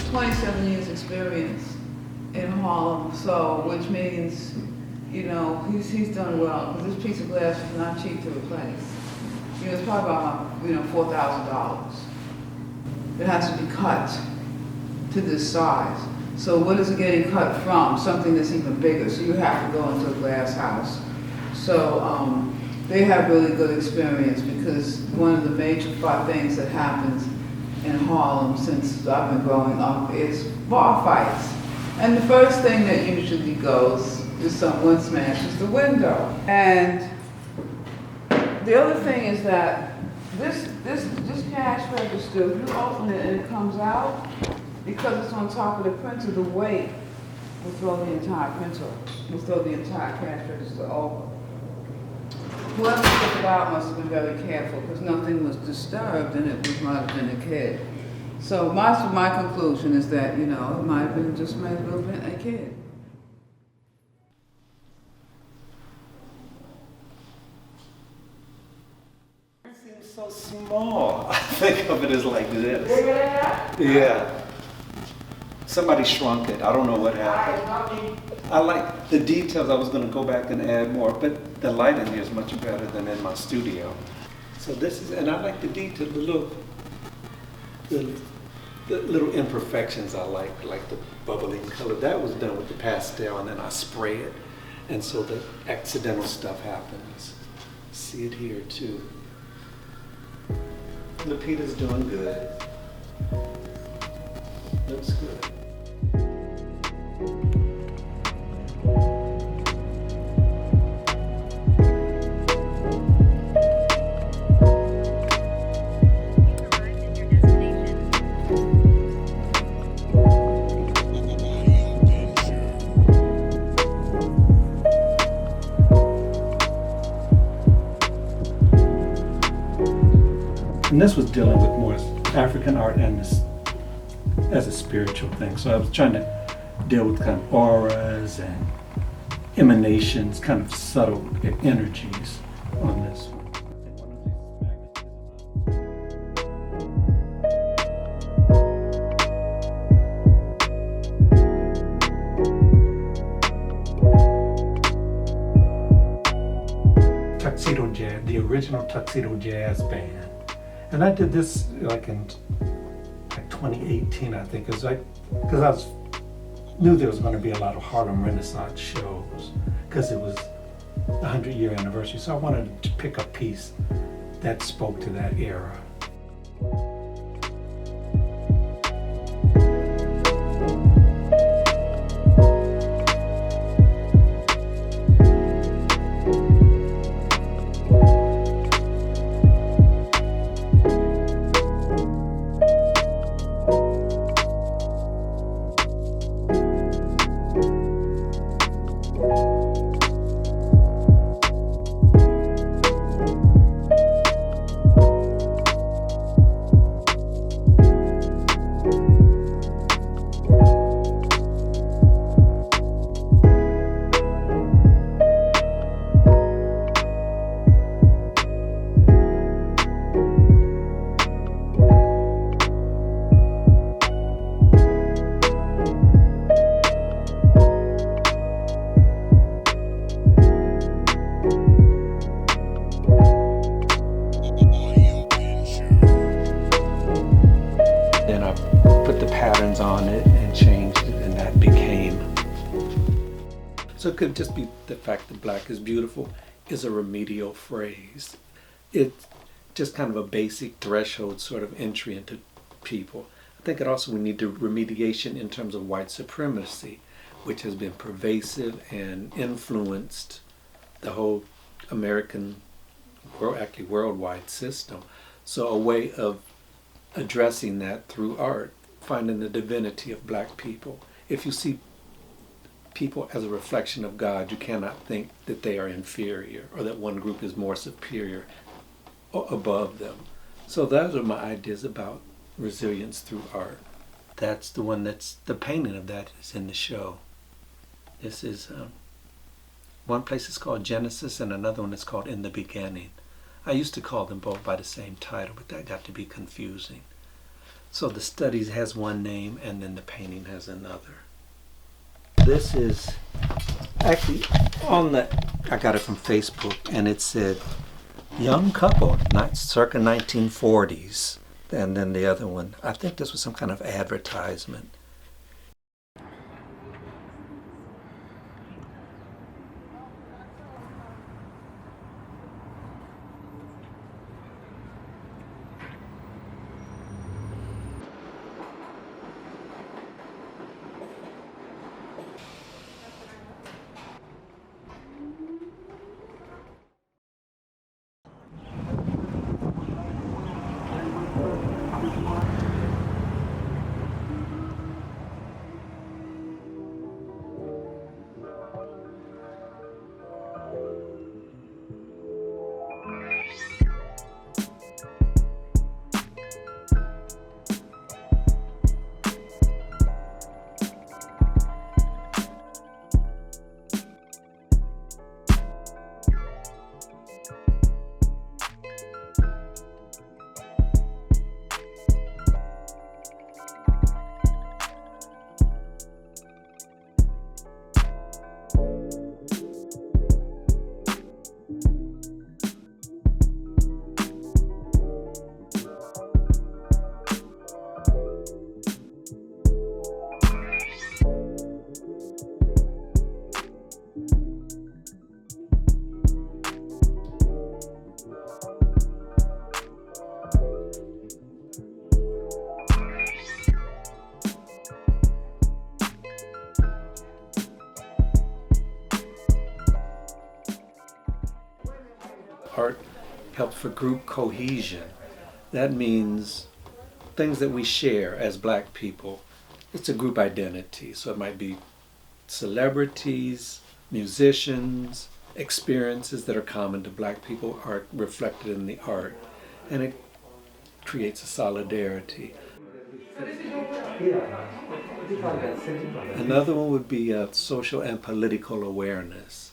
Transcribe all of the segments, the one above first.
27 years experience in Harlem, so, which means, you know, he's done well, because this piece of glass is not cheap to replace. You know, it's probably about, you know, $4,000. It has to be cut to this size. So what is it getting cut from? Something that's even bigger, so you have to go into a glass house. So they have really good experience, because one of the major things that happens in Harlem since I've been growing up is bar fights. And the first thing that usually goes is someone smashes the window. And the other thing is that this cash register, if you open it and it comes out, because it's on top of the printer, the weight will throw the entire printer, will throw the entire cash register over. Whoever took it out must have been very careful, because nothing was disturbed, and it might have been a kid. So my conclusion is that, you know, it might have been just maybe a little bit a kid. It seems so small. I think of it as like this. Yeah. Somebody shrunk it. I don't know what happened. I like the details. I was going to go back and add more, but the light in here is much better than in my studio. So this is, and I like the detail, the little imperfections I like the bubbling color. That was done with the pastel, and then I spray it, and so the accidental stuff happens. See it here too. Lupita's doing good. Looks good. And this was dealing with more African art and this as a spiritual thing. So I was trying to deal with kind of auras and emanations, kind of subtle energies on this one. Tuxedo Jazz, the original Tuxedo Jazz Band. And I did this like in 2018, I think, because I knew there was going to be a lot of Harlem Renaissance shows, because it was the 100-year anniversary. So I wanted to pick a piece that spoke to that era. On it and changed it, and that became. So it could just be the fact that black is beautiful is a remedial phrase. It's just kind of a basic threshold sort of entry into people. I think it also we need to remediation in terms of white supremacy, which has been pervasive and influenced the whole American, actually worldwide system. So a way of addressing that through art, finding the divinity of black people. If you see people as a reflection of God, you cannot think that they are inferior or that one group is more superior or above them. So those are my ideas about resilience through art. That's the one that's, the painting of that is in the show. This is, one place is called Genesis and another one is called In the Beginning. I used to call them both by the same title, but that got to be confusing. So the studies has one name and then the painting has another. This is actually I got it from Facebook, and it said young couple, circa 1940s. And then the other one, I think this was some kind of advertisement. Art helps for group cohesion. That means things that we share as Black people. It's a group identity, so it might be celebrities, musicians, experiences that are common to Black people are reflected in the art, and it creates a solidarity. Another one would be social and political awareness.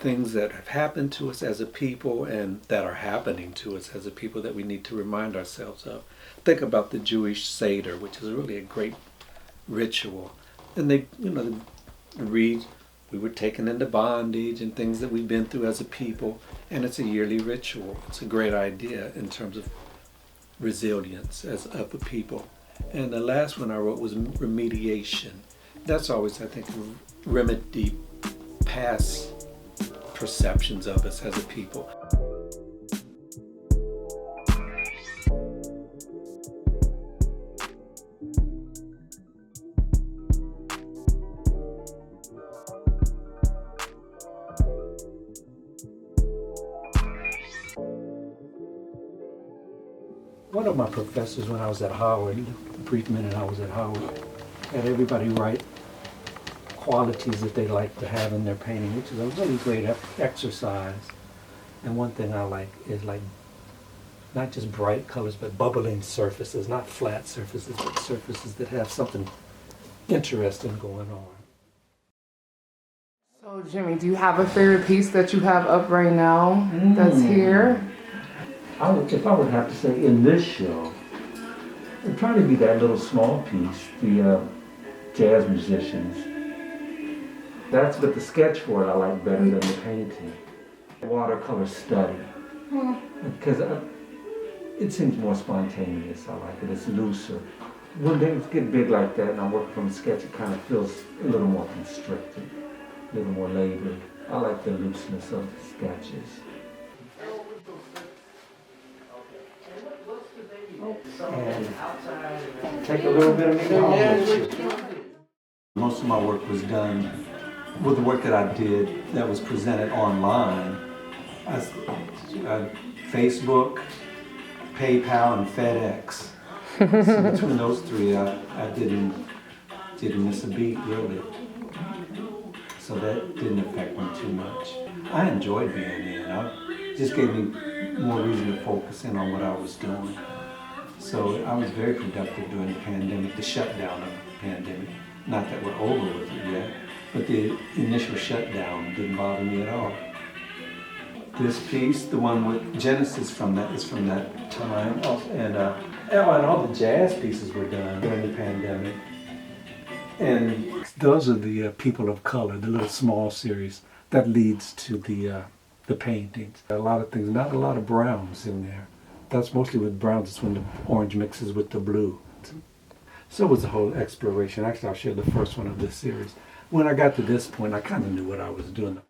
Things that have happened to us as a people and that are happening to us as a people that we need to remind ourselves of. Think about the Jewish Seder, which is really a great ritual. And they read, we were taken into bondage and things that we've been through as a people, and it's a yearly ritual. It's a great idea in terms of resilience as of a people. And the last one I wrote was remediation. That's always, I think, remedy past perceptions of us as a people. One of my professors when I was at Howard, the brief minute I was at Howard, had everybody write qualities that they like to have in their painting, which is a really great exercise. And one thing I like is not just bright colors, but bubbling surfaces, not flat surfaces, but surfaces that have something interesting going on. So Jimmy, do you have a favorite piece that you have up right now that's here? If I would have to say in this show, it'd probably be that little small piece, the jazz musicians. That's but the sketch for it I like better than the painting. Watercolor study, because it seems more spontaneous. I like it. It's looser. When things get big like that, and I work from a sketch, it kind of feels a little more constricted, a little more labored. I like the looseness of the sketches. And take a little bit of me home. Most of my work was done with the work that I did that was presented online. Facebook, PayPal, and FedEx. So between those three, I didn't miss a beat, really. So that didn't affect me too much. I enjoyed being in. It just gave me more reason to focus in on what I was doing. So I was very productive during the pandemic, the shutdown of the pandemic. Not that we're over with it yet, but the initial shutdown didn't bother me at all. This piece, the one with Genesis is from that time, and and all the jazz pieces were done during the pandemic. And those are the people of color, the little small series that leads to the paintings. A lot of things, not a lot of browns in there. That's mostly with browns. It's when the orange mixes with the blue. So it was a whole exploration. Actually, I'll share the first one of this series. When I got to this point, I kind of knew what I was doing.